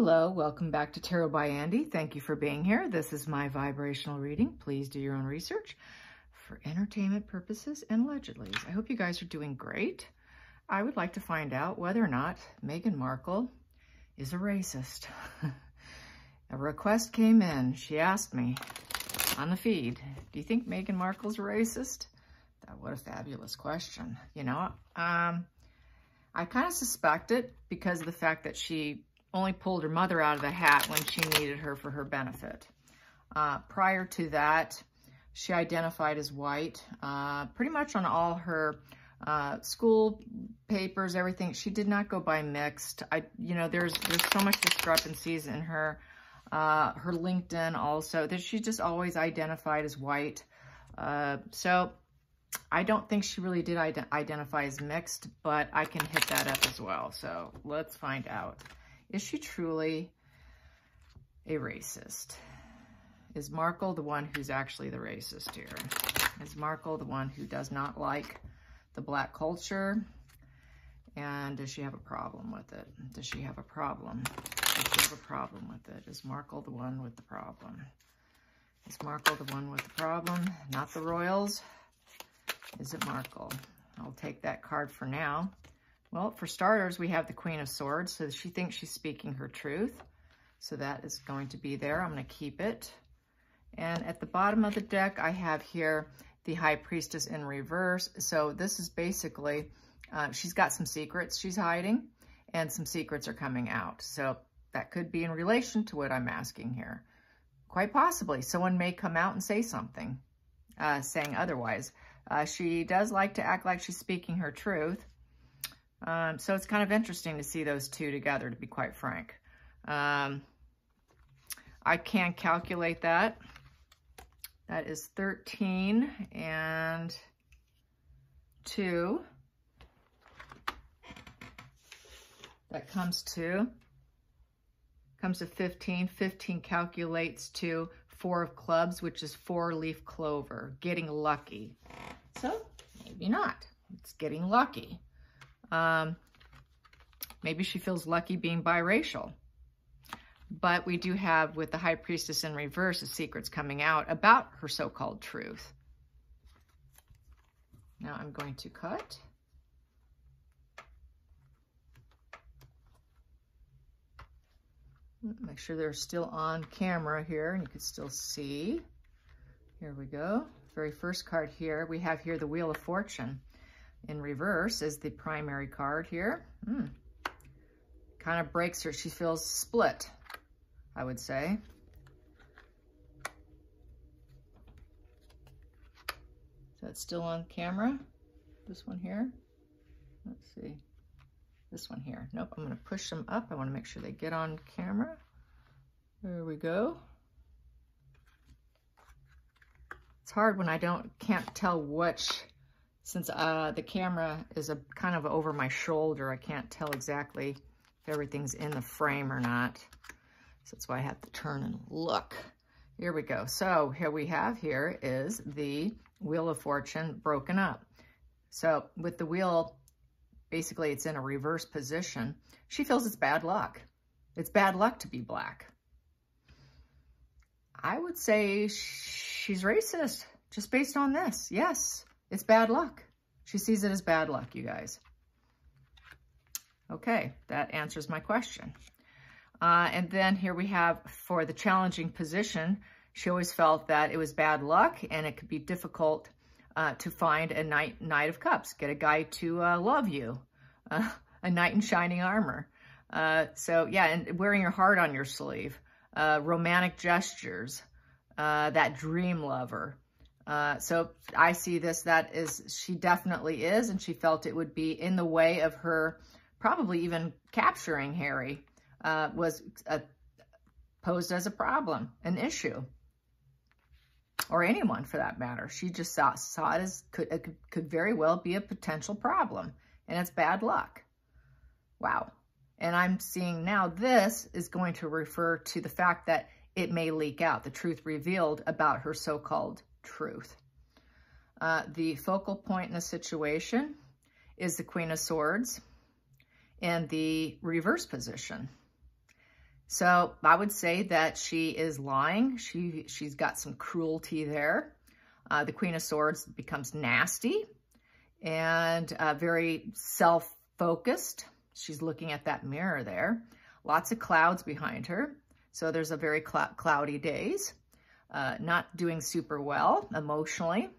Hello, welcome back to Tarot by Andy. Thank you for being here. This is my vibrational reading. Please do your own research for entertainment purposes and allegedly. I hope you guys are doing great. I would like to find out whether or not Meghan Markle is a racist. A request came in. She asked me on the feed, do you think Meghan Markle's a racist? What a fabulous question. You know, I kind of suspect it because of the fact that she only pulled her mother out of the hat when she needed her for her benefit. Prior to that, she identified as white, pretty much on all her school papers, everything. She did not go by mixed. You know, there's so much discrepancies in her LinkedIn also, that she just always identified as white. So I don't think she really did identify as mixed, but I can hit that up as well. So let's find out. Is she truly a racist? Is Markle the one who's actually the racist here? Is Markle the one who does not like the black culture? And does she have a problem with it? Does she have a problem? Does she have a problem with it? Is Markle the one with the problem? Is Markle the one with the problem? Not the royals? Is it Markle? I'll take that card for now. Well, for starters, we have the Queen of Swords, so she thinks she's speaking her truth. So that is going to be there. I'm going to keep it. And at the bottom of the deck, I have here the High Priestess in reverse. So this is basically, she's got some secrets she's hiding, and some secrets are coming out. So that could be in relation to what I'm asking here. Quite possibly, someone may come out and say something, saying otherwise. She does like to act like she's speaking her truth. So it's kind of interesting to see those two together, to be quite frank. I can calculate that. That is 13 and 2. That comes to 15. 15 calculates to 4 of clubs, which is 4-leaf clover, getting lucky. So maybe not. It's getting lucky. Maybe she feels lucky being biracial. But we do have, with the High Priestess in reverse, the secrets coming out about her so-called truth. Now I'm going to cut. Make sure they're still on camera here and you can still see. Here we go. Very first card here. We have here the Wheel of Fortune in reverse is the primary card here. Kind of breaks her. She feels split, I would say. Is that still on camera? This one here? Let's see. This one here. Nope, I'm going to push them up. I want to make sure they get on camera. There we go. It's hard when I can't tell which, since the camera is kind of over my shoulder, I can't tell exactly if everything's in the frame or not. So that's why I have to turn and look. Here we go. So here we have here is the Wheel of Fortune broken up. So with the wheel, basically it's in a reverse position. She feels it's bad luck. It's bad luck to be black. I would say she's racist just based on this. Yes, it's bad luck. She sees it as bad luck, you guys. Okay, that answers my question. And then here we have for the challenging position, she always felt that it was bad luck and it could be difficult to find a Knight of Cups, get a guy to love you, a knight in shining armor. So yeah, and wearing your heart on your sleeve, romantic gestures, that dream lover. So I see this, she definitely is, and she felt it would be in the way of her probably even capturing Harry, was posed as a problem, an issue. Or anyone for that matter. She just saw it as could very well be a potential problem, and it's bad luck. Wow. And I'm seeing now this is going to refer to the fact that it may leak out, the truth revealed about her so-called truth. The focal point in the situation is the Queen of Swords in the reverse position. So I would say that she is lying. She's got some cruelty there. The Queen of Swords becomes nasty and very self-focused. She's looking at that mirror there. Lots of clouds behind her. So there's a very cloudy days. Not doing super well emotionally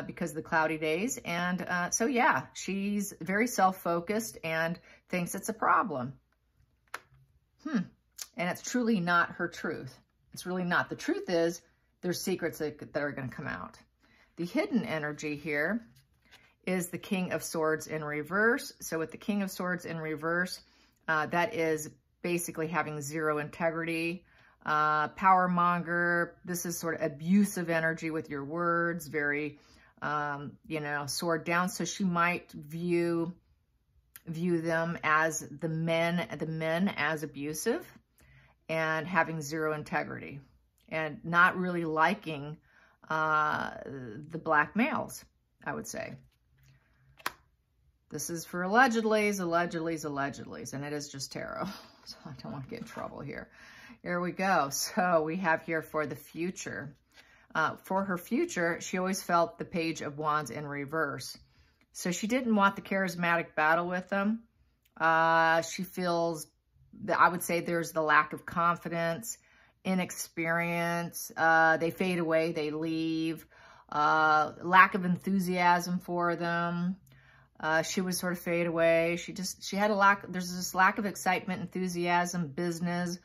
because of the cloudy days. And so yeah, she's very self-focused and thinks it's a problem. And it's truly not her truth. It's really not. The truth is there's secrets that are going to come out. The hidden energy here is the King of Swords in reverse. So with the King of Swords in reverse, that is basically having zero integrity, power monger. This is sort of abusive energy with your words, very, you know, sword down. So she might view them as the men as abusive and having zero integrity and not really liking the black males, I would say. This is for allegedlys, and it is just tarot. So I don't want to get in trouble here. Here we go. So we have here for the future. For her future, she always felt the Page of Wands in reverse. So she didn't want the charismatic battle with them. She feels that, I would say, there's the lack of confidence, inexperience. They fade away, they leave. Lack of enthusiasm for them. She would sort of fade away. She had a lack, there's this lack of excitement, enthusiasm, business.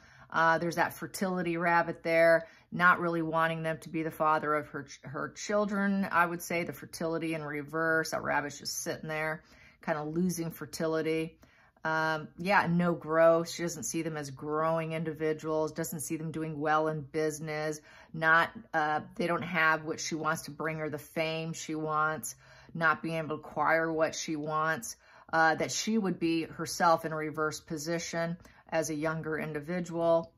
There's that fertility rabbit there, not really wanting them to be the father of her children. I would say the fertility in reverse, that rabbit's just sitting there, kind of losing fertility. Yeah, no growth. She doesn't see them as growing individuals, doesn't see them doing well in business, they don't have what she wants to bring her, the fame she wants, not being able to acquire what she wants, that she would be herself in a reverse position as a younger individual,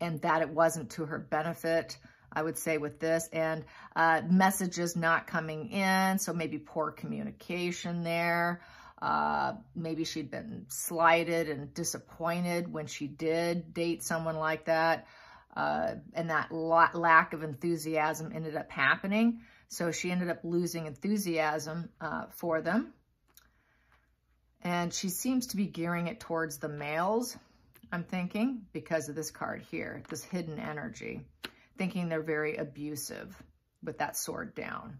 and that it wasn't to her benefit, I would say, with this, and messages not coming in, so maybe poor communication there. Maybe she'd been slighted and disappointed when she did date someone like that, and that lack of enthusiasm ended up happening. So she ended up losing enthusiasm for them. And she seems to be gearing it towards the males, I'm thinking, because of this card here, this hidden energy, thinking they're very abusive with that sword down.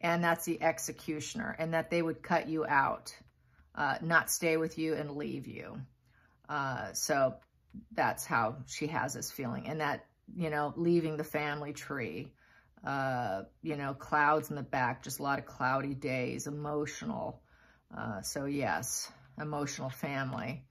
And that's the executioner, and that they would cut you out, not stay with you and leave you. So that's how she has this feeling. And that, you know, leaving the family tree, you know, clouds in the back, just a lot of cloudy days, emotional. So yes, emotional family.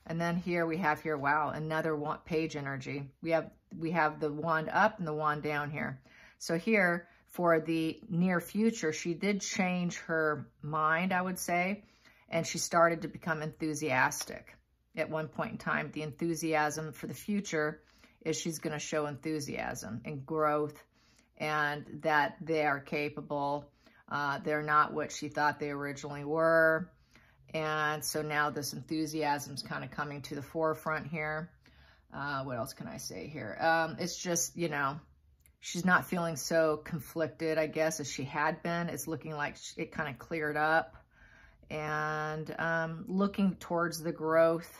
And then here we have here, wow, another page energy. We have the wand up and the wand down here. So here for the near future, she did change her mind, I would say, and she started to become enthusiastic at one point in time. The enthusiasm for the future is she's going to show enthusiasm and growth, and that they are capable. They're not what she thought they originally were. And so now this enthusiasm is kind of coming to the forefront here. What else can I say here? It's just, you know, she's not feeling so conflicted, I guess, as she had been. It's looking like it kind of cleared up. And looking towards the growth,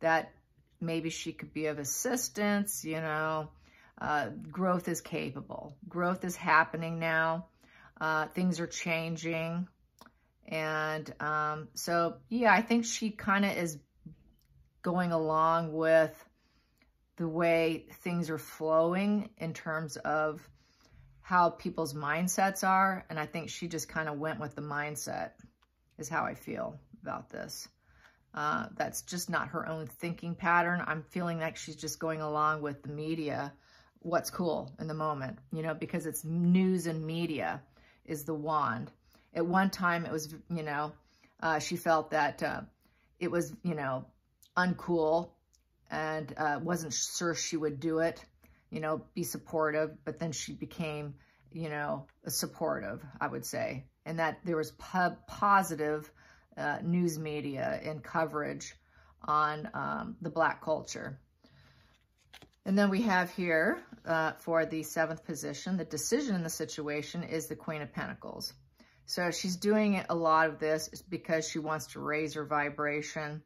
that maybe she could be of assistance, you know. Growth is capable. Growth is happening now. Things are changing. And so, yeah, I think she kind of is going along with the way things are flowing in terms of how people's mindsets are. And I think she just kind of went with the mindset, is how I feel about this. That's just not her own thinking pattern. I'm feeling like she's just going along with the media, what's cool in the moment, you know, because it's news and media is the wand. At one time it was, you know, she felt that it was, you know, uncool and wasn't sure she would do it, you know, be supportive, but then she became, you know, supportive, I would say. And that there was positive news media and coverage on the Black culture. And then we have here for the 7th position, the decision in the situation is the Queen of Pentacles. So she's doing a lot of this because she wants to raise her vibration,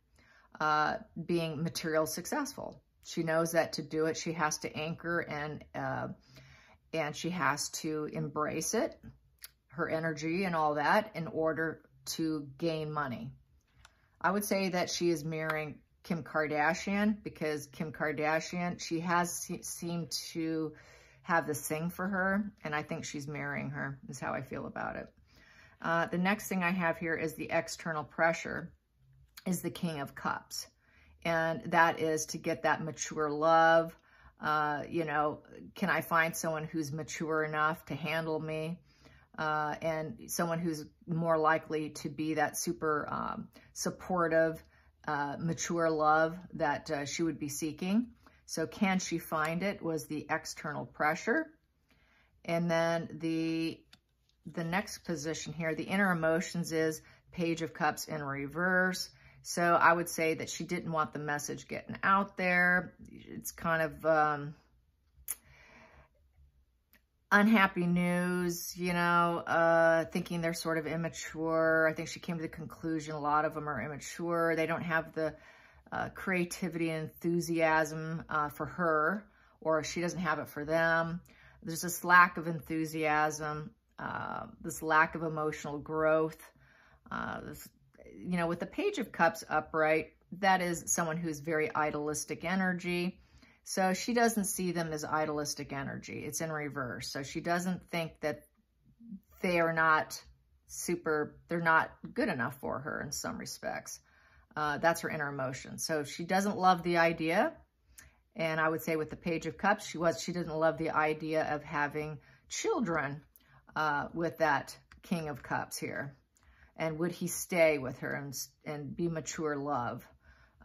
being material successful. She knows that to do it, she has to anchor and she has to embrace it, her energy and all that, in order to gain money. I would say that she is mirroring Kim Kardashian, because Kim Kardashian, she has seemed to have this thing for her, and I think she's mirroring her, is how I feel about it. The next thing I have here is the external pressure, is the King of Cups. And that is to get that mature love. You know, can I find someone who's mature enough to handle me? And someone who's more likely to be that super supportive, mature love that she would be seeking. So can she find it, was the external pressure. And then the next position here, the inner emotions, is Page of Cups in reverse. So I would say that she didn't want the message getting out there. It's kind of unhappy news, you know, thinking they're sort of immature. I think she came to the conclusion a lot of them are immature. They don't have the creativity and enthusiasm for her, or she doesn't have it for them. There's this lack of enthusiasm, this lack of emotional growth. You know, with the Page of Cups upright, that is someone who's very idealistic energy. So she doesn't see them as idealistic energy. It's in reverse. So she doesn't think that they are not they're not good enough for her in some respects. That's her inner emotion. So she doesn't love the idea. And I would say with the Page of Cups, she didn't love the idea of having children with that King of Cups here. And would he stay with her and be mature love?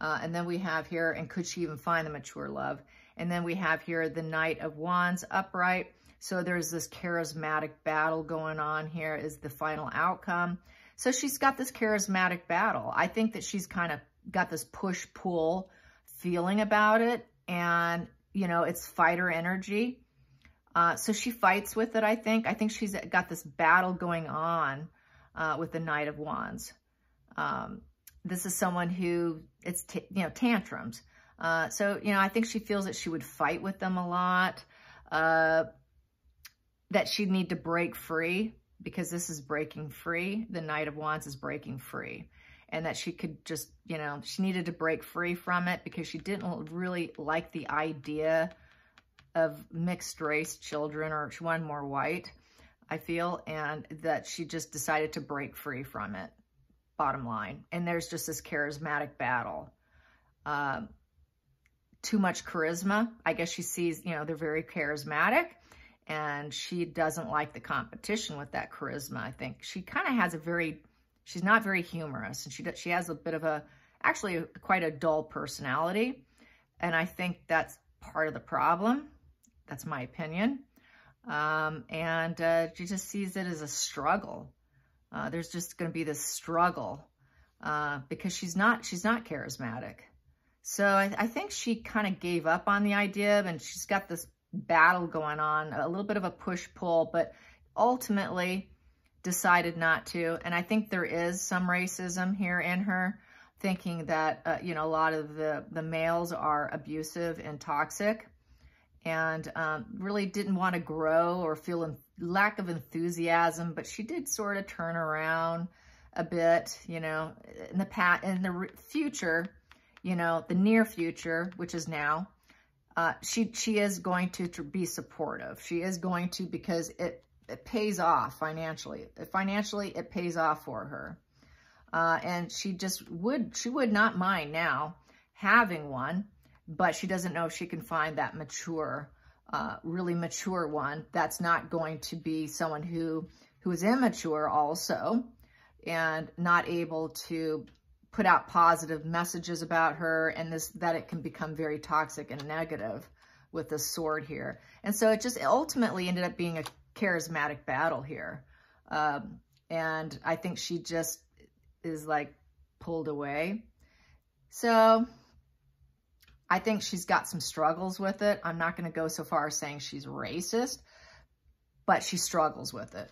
And then we have here, and could she even find the mature love? And then we have here the Knight of Wands upright. So there's this charismatic battle going on here is the final outcome. So she's got this charismatic battle. I think that she's kind of got this push-pull feeling about it. And, you know, it's fighter energy. So she fights with it, I think. I think she's got this battle going on with the Knight of Wands. This is someone who, you know, tantrums. So, you know, I think she feels that she would fight with them a lot, that she'd need to break free, because this is breaking free. The Knight of Wands is breaking free. And that she could just, you know, she needed to break free from it because she didn't really like the idea of mixed race children, or she wanted more white, I feel, and that she just decided to break free from it. Bottom line. And there's just this charismatic battle. Too much charisma. I guess she sees, you know, they're very charismatic, and she doesn't like the competition with that charisma. I think she kind of has she's not very humorous, and she has a bit of actually quite a dull personality. And I think that's part of the problem. That's my opinion. And she just sees it as a struggle. There's just going to be this struggle because she's not charismatic. So I think she kind of gave up on the idea, and she's got this battle going on, a little bit of a push-pull, but ultimately decided not to. And I think there is some racism here in her, thinking that, you know, a lot of the males are abusive and toxic, and really didn't want to grow or feel lack of enthusiasm. But she did sort of turn around a bit, you know, in the future, you know, the near future, which is now. She is going to be supportive. She is going to, because it pays off financially. Financially, it pays off for her. And she would not mind now having one, but she doesn't know if she can find that mature, really mature one that's not going to be someone who is immature also, and not able to put out positive messages about her, and that it can become very toxic and negative with the sword here. And so it just ultimately ended up being a charismatic battle here. And I think she just is like pulled away. So I think she's got some struggles with it. I'm not going to go so far as saying she's racist, but she struggles with it.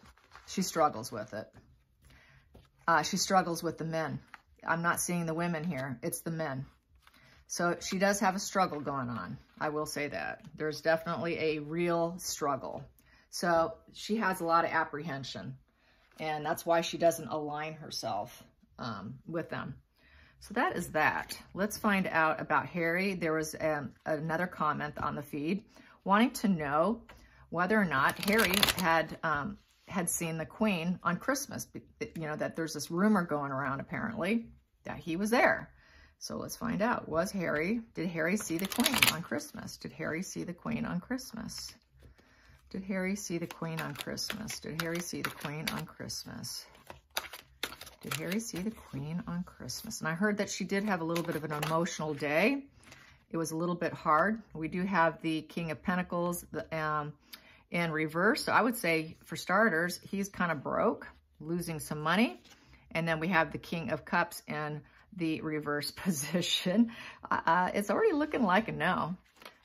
She struggles with it. She struggles with the men. I'm not seeing the women here. It's the men. So she does have a struggle going on. I will say that. There's definitely a real struggle. So she has a lot of apprehension. And that's why she doesn't align herself with them. So that is that. Let's find out about Harry. There was another comment on the feed wanting to know whether or not Harry had seen the Queen on Christmas. You know, that there's this rumor going around apparently that he was there. So let's find out. Did Harry see the Queen on Christmas? Did Harry see the Queen on Christmas? Did Harry see the Queen on Christmas? Did Harry see the Queen on Christmas? Did Harry see the Queen on Christmas? And I heard that she did have a little bit of an emotional day. It was a little bit hard. We do have the King of Pentacles in reverse. So I would say, for starters, he's kind of broke, losing some money. And then we have the King of Cups in the reverse position. It's already looking like a no.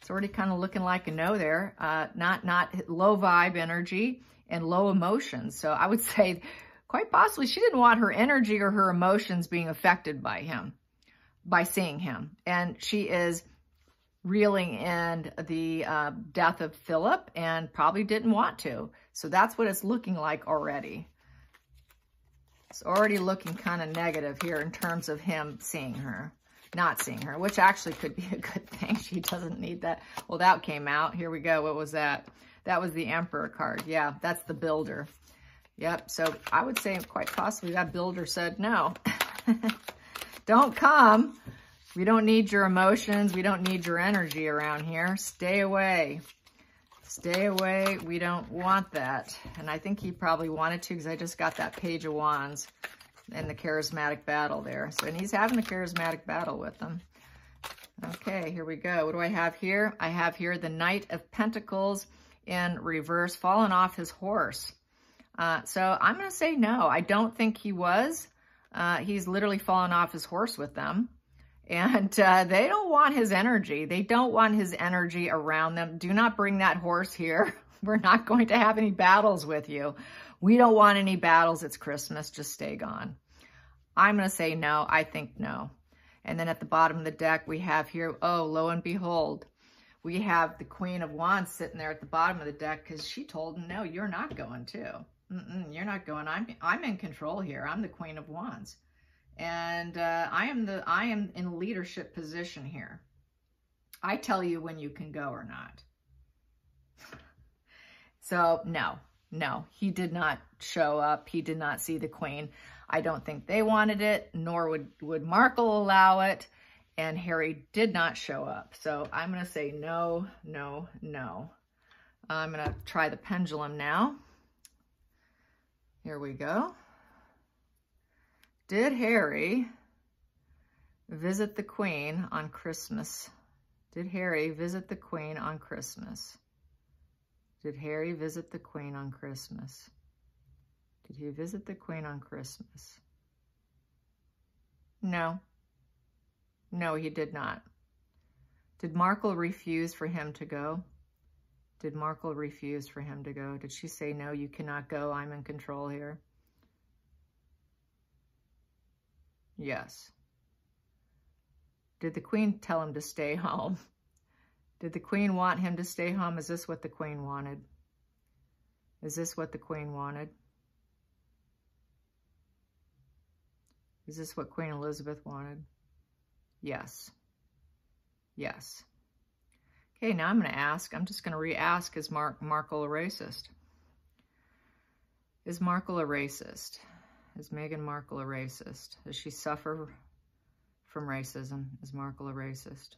It's already kind of looking like a no there. Not low vibe energy and low emotions. So I would say, quite possibly, she didn't want her energy or her emotions being affected by him, by seeing him. And she is reeling in the death of Philip and probably didn't want to. So that's what it's looking like already. It's already looking kind of negative here in terms of him seeing her, not seeing her, which actually could be a good thing. She doesn't need that. Well, that came out. Here we go. What was that? That was the Emperor card. Yeah, that's the builder. Yep, so I would say quite possibly that builder said, no, don't come. We don't need your emotions. We don't need your energy around here. Stay away. Stay away. We don't want that. And I think he probably wanted to because I just got that Page of Wands in the charismatic battle there. So, and he's having a charismatic battle with them. Okay, here we go. What do I have here? I have here the Knight of Pentacles in reverse, falling off his horse. So I'm going to say no. I don't think he was. He's literally fallen off his horse with them. And they don't want his energy. They don't want his energy around them. Do not bring that horse here. We're not going to have any battles with you. We don't want any battles. It's Christmas. Just stay gone. I'm going to say no. I think no. And then at the bottom of the deck, we have here, oh, lo and behold, we have the Queen of Wands sitting there at the bottom of the deck because she told him, no, you're not going to. You're not going. I'm in control here. I'm the Queen of Wands. And I am in a leadership position here. I tell you when you can go or not. So no, he did not show up. He did not see the Queen. I don't think they wanted it, nor would Markle allow it. And Harry did not show up. So I'm going to say no, no, no. I'm going to try the pendulum now. Here we go. Did Harry visit the Queen on Christmas? Did Harry visit the Queen on Christmas? Did Harry visit the Queen on Christmas? Did he visit the Queen on Christmas? No. No, he did not. Did Markle refuse for him to go? Did Markle refuse for him to go? Did she say, no, you cannot go, I'm in control here? Yes. Did the Queen tell him to stay home? Did the Queen want him to stay home? Is this what the Queen wanted? Is this what the Queen wanted? Is this what Queen Elizabeth wanted? Yes. Yes. Okay, now I'm going to ask, I'm just going to re-ask, is Markle a racist? Is Markle a racist? Is Meghan Markle a racist? Does she suffer from racism? Is Markle a racist?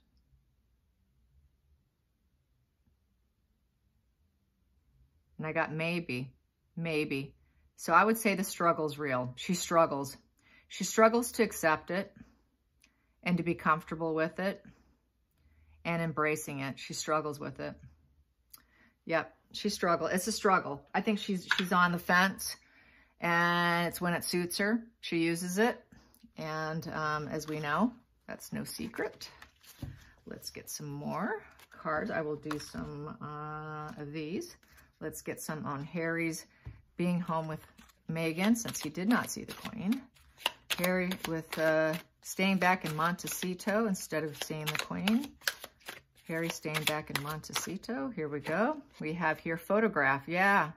And I got maybe. So I would say the struggle's real. She struggles. She struggles to accept it and to be comfortable with it and embracing it. She struggles with it. Yep, she struggles. It's a struggle. I think she's on the fence, and it's when it suits her, she uses it. And as we know, that's no secret. Let's get some more cards. I will do some of these. Let's get some on Harry's being home with Meghan, since he did not see the Queen. Harry with staying back in Montecito instead of seeing the Queen. Harry staying back in Montecito. Here we go. We have here photograph. Yeah.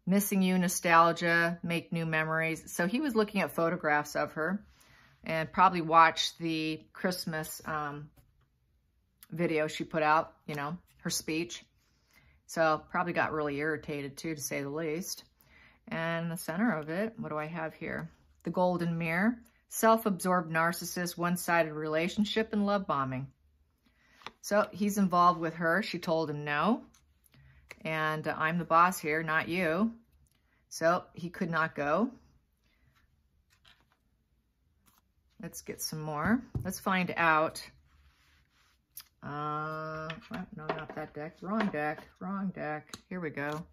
Missing you, nostalgia, make new memories. So he was looking at photographs of her and probably watched the Christmas video she put out, you know, her speech. So probably got really irritated too, to say the least. And in the center of it, what do I have here? The golden mirror, self-absorbed narcissist, one-sided relationship, and love bombing. So he's involved with her. She told him no. And I'm the boss here, not you. So he could not go. Let's get some more. Let's find out. No, not that deck. Wrong deck. Wrong deck. Here we go.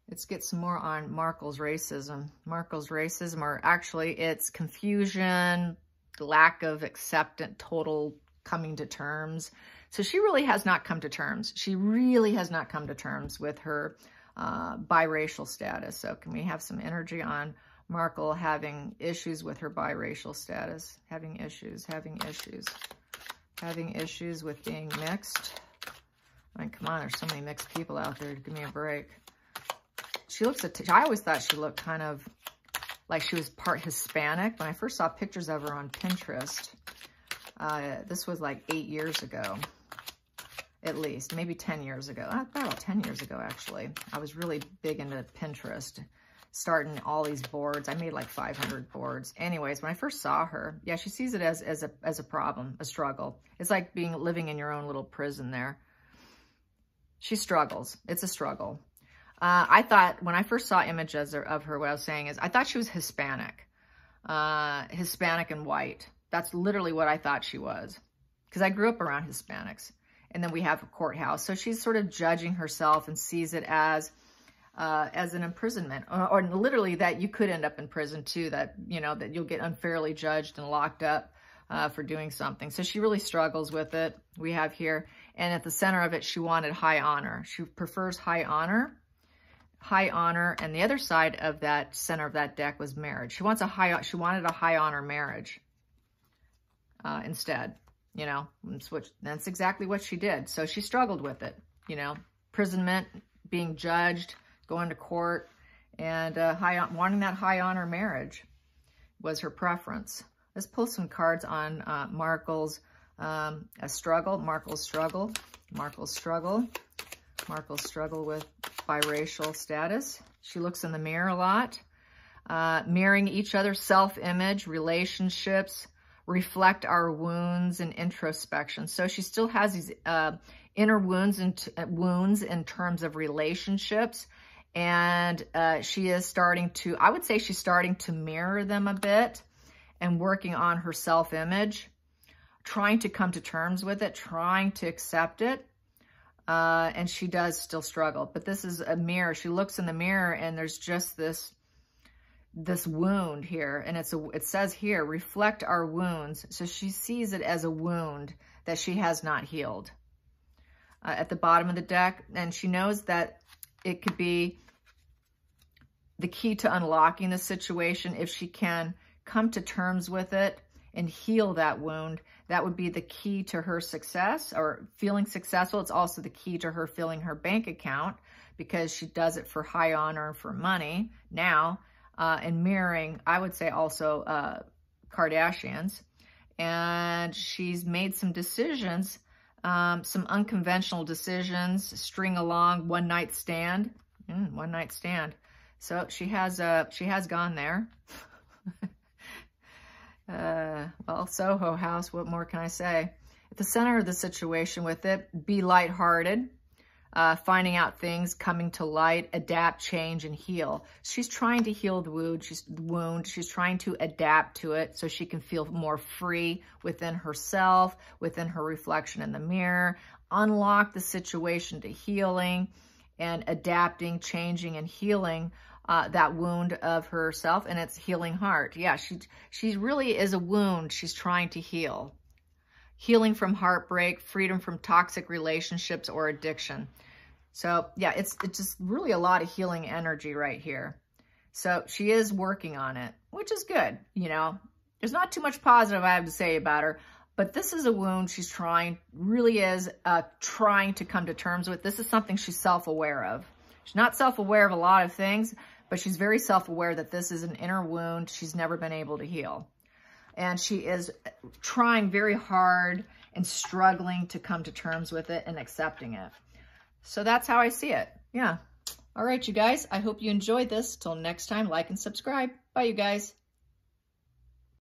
Let's get some more on Markle's racism. Markle's racism, or actually it's confusion, lack of acceptance, total coming to terms. So she really has not come to terms. She really has not come to terms with her biracial status. So can we have some energy on Markle having issues with her biracial status? Having issues with being mixed. I mean, come on, there's so many mixed people out there. Give me a break. She looks I always thought she looked kind of like she was part Hispanic. When I first saw pictures of her on Pinterest, this was like 8 years ago, at least, maybe 10 years ago. About 10 years ago, actually. I was really big into Pinterest, starting all these boards. I made like 500 boards. Anyways, when I first saw her, yeah, she sees it as a problem, a struggle. It's like living in your own little prison there. She struggles. It's a struggle. I thought, when I first saw images of her, what I was saying is, I thought she was Hispanic. Hispanic and white. That's literally what I thought she was. Because I grew up around Hispanics. And then we have a courthouse. So she's sort of judging herself and sees it as an imprisonment. Or literally that you could end up in prison too. That, you know, that you'll get unfairly judged and locked up for doing something. So she really struggles with it. We have here. And at the center of it, she wanted high honor. She prefers high honor. High honor, and the other side of that center of that deck was marriage. She wanted a high honor marriage instead, you know. That's exactly what she did. So she struggled with it, you know, imprisonment, being judged, going to court, and wanting that high honor marriage was her preference. Let's pull some cards on Markle's struggle. Markle's struggle with biracial status. She looks in the mirror a lot. Mirroring each other, self-image, relationships, reflect our wounds and introspection. So she still has these inner wounds in terms of relationships. And she is starting to, I would say she's starting to mirror them a bit and working on her self-image, trying to come to terms with it, trying to accept it. And she does still struggle, but this is a mirror. She looks in the mirror and there's just this wound here. And it says here, reflect our wounds. So she sees it as a wound that she has not healed at the bottom of the deck. And she knows that it could be the key to unlocking the situation. If she can come to terms with it and heal that wound, that would be the key to her success or feeling successful. It's also the key to her filling her bank account because she does it for high honor and for money now. And mirroring, I would say also Kardashians. And she's made some decisions, some unconventional decisions, string along, one night stand. One night stand. So she has gone there. Well, Soho House, what more can I say? At the center of the situation with it, be lighthearted, finding out things, coming to light, adapt, change, and heal. She's trying to heal the wound. She's trying to adapt to it so she can feel more free within herself, within her reflection in the mirror, unlock the situation to healing and adapting, changing, and healing that wound of herself, and it's healing heart. Yeah, she really is a wound she's trying to heal. healing from heartbreak, freedom from toxic relationships or addiction. So yeah, it's just really a lot of healing energy right here. So she is working on it, which is good. You know, there's not too much positive I have to say about her, but this is a wound she's really is trying to come to terms with. This is something she's self-aware of. She's not self-aware of a lot of things, but she's very self-aware that this is an inner wound she's never been able to heal. And she is trying very hard and struggling to come to terms with it and accepting it. So that's how I see it. Yeah. All right, you guys. I hope you enjoyed this. Till next time, like and subscribe. Bye, you guys.